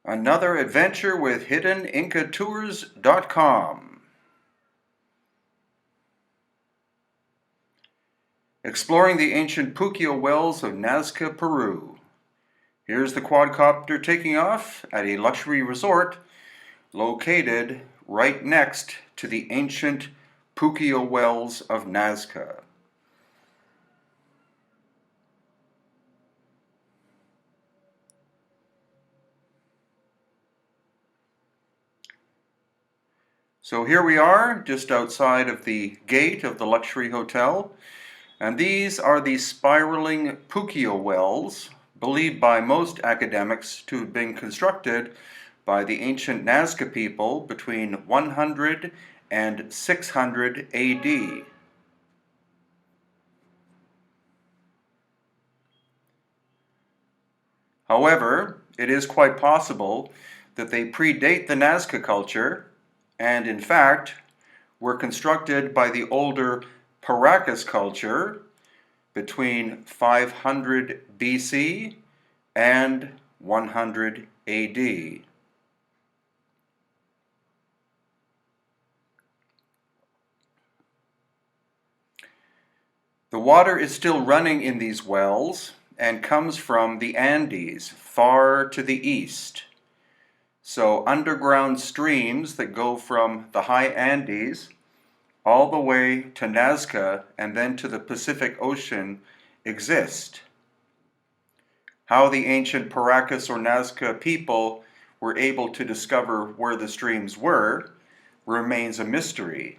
Another adventure with HiddenIncaTours.com. Exploring the ancient Puquio wells of Nazca, Peru. Here's the quadcopter taking off at a luxury resort located right next to the ancient Puquio wells of Nazca. So here we are, just outside of the gate of the luxury hotel, and these are the spiraling Puquio wells, believed by most academics to have been constructed by the ancient Nazca people between 100 and 600 AD. However, it is quite possible that they predate the Nazca culture and, in fact, were constructed by the older Paracas culture between 500 BC and 100 AD. The water is still running in these wells and comes from the Andes, far to the east. So underground streams that go from the high Andes all the way to Nazca and then to the Pacific Ocean exist. How the ancient Paracas or Nazca people were able to discover where the streams were remains a mystery.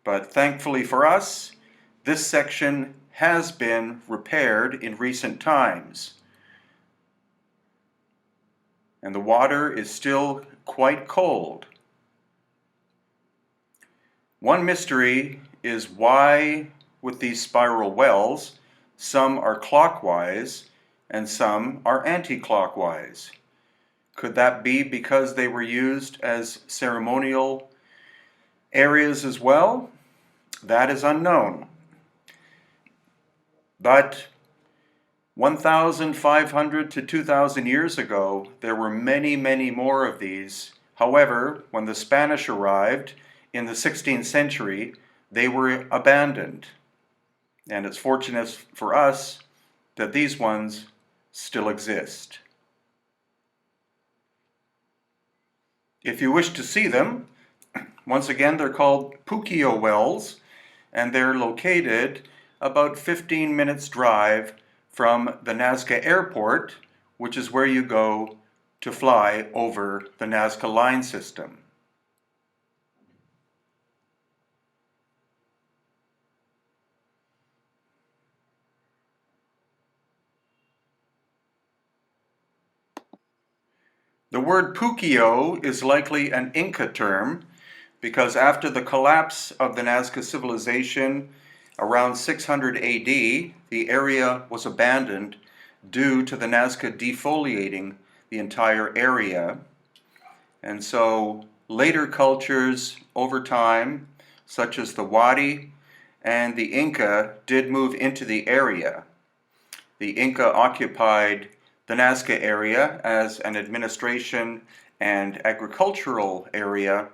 But thankfully for us, this section has been repaired in recent times. And the water is still quite cold. One mystery is why, with these spiral wells, some are clockwise and some are anti-clockwise. Could that be because they were used as ceremonial areas as well? That is unknown. But 1,500 to 2,000 years ago, there were many, many more of these. However, when the Spanish arrived in the 16th century, they were abandoned. And it's fortunate for us that these ones still exist. If you wish to see them, once again, they're called Puquio wells, and they're located about 15 minutes drive from the Nazca airport, which is where you go to fly over the Nazca line system. The word Puquio is likely an Inca term because after the collapse of the Nazca civilization around 600 AD, the area was abandoned due to the Nazca defoliating the entire area. And so later cultures over time, such as the Wadi and the Inca, did move into the area. The Inca occupied the Nazca area as an administration and agricultural area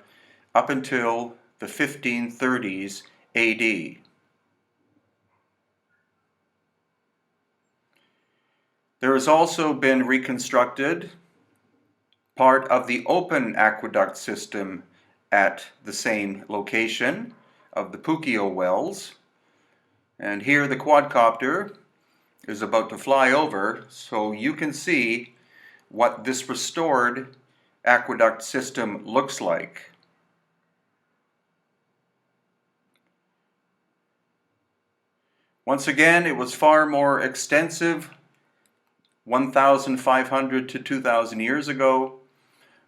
up until the 1530s AD. There has also been reconstructed part of the open aqueduct system at the same location of the Puquio wells. And here the quadcopter is about to fly over so you can see what this restored aqueduct system looks like. Once again, it was far more extensive 1,500 to 2,000 years ago,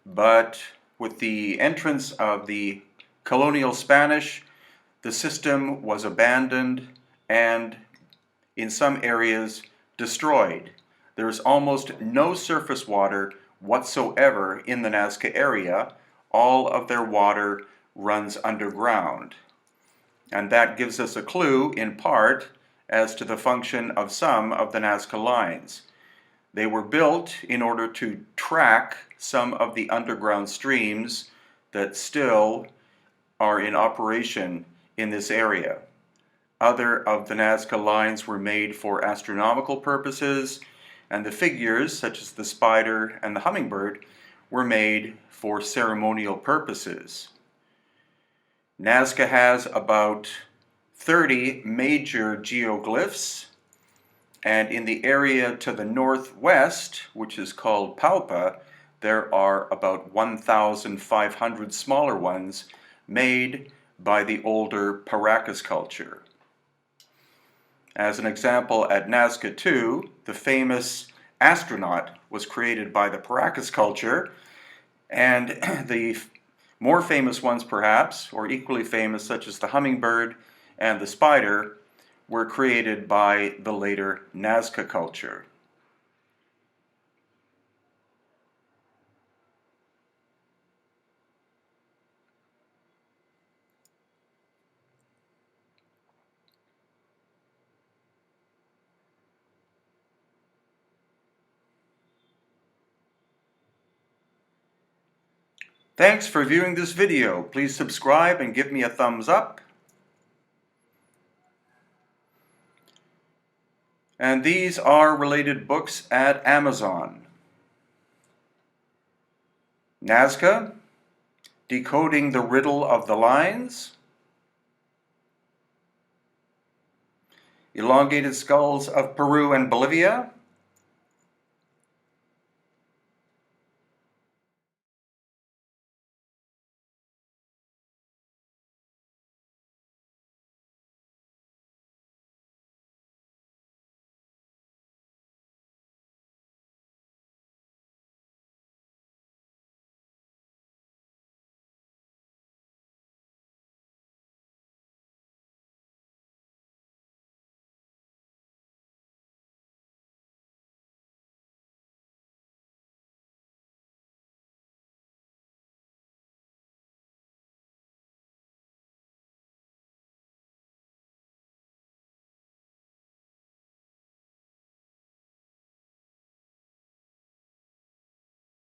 but with the entrance of the colonial Spanish, the system was abandoned and in some areas destroyed. There is almost no surface water whatsoever in the Nazca area. All of their water runs underground. And that gives us a clue, in part, as to the function of some of the Nazca lines. They were built in order to track some of the underground streams that still are in operation in this area. Other of the Nazca lines were made for astronomical purposes, and the figures, such as the spider and the hummingbird, were made for ceremonial purposes. Nazca has about 30 major geoglyphs, and in the area to the northwest, which is called Palpa, there are about 1,500 smaller ones made by the older Paracas culture. As an example, at Nazca 2, the famous astronaut was created by the Paracas culture, and the more famous ones perhaps, or equally famous, such as the hummingbird and the spider, were created by the later Nazca culture. Thanks for viewing this video. Please subscribe and give me a thumbs up. And these are related books at Amazon. Nazca, Decoding the Riddle of the Lines, Elongated Skulls of Peru and Bolivia,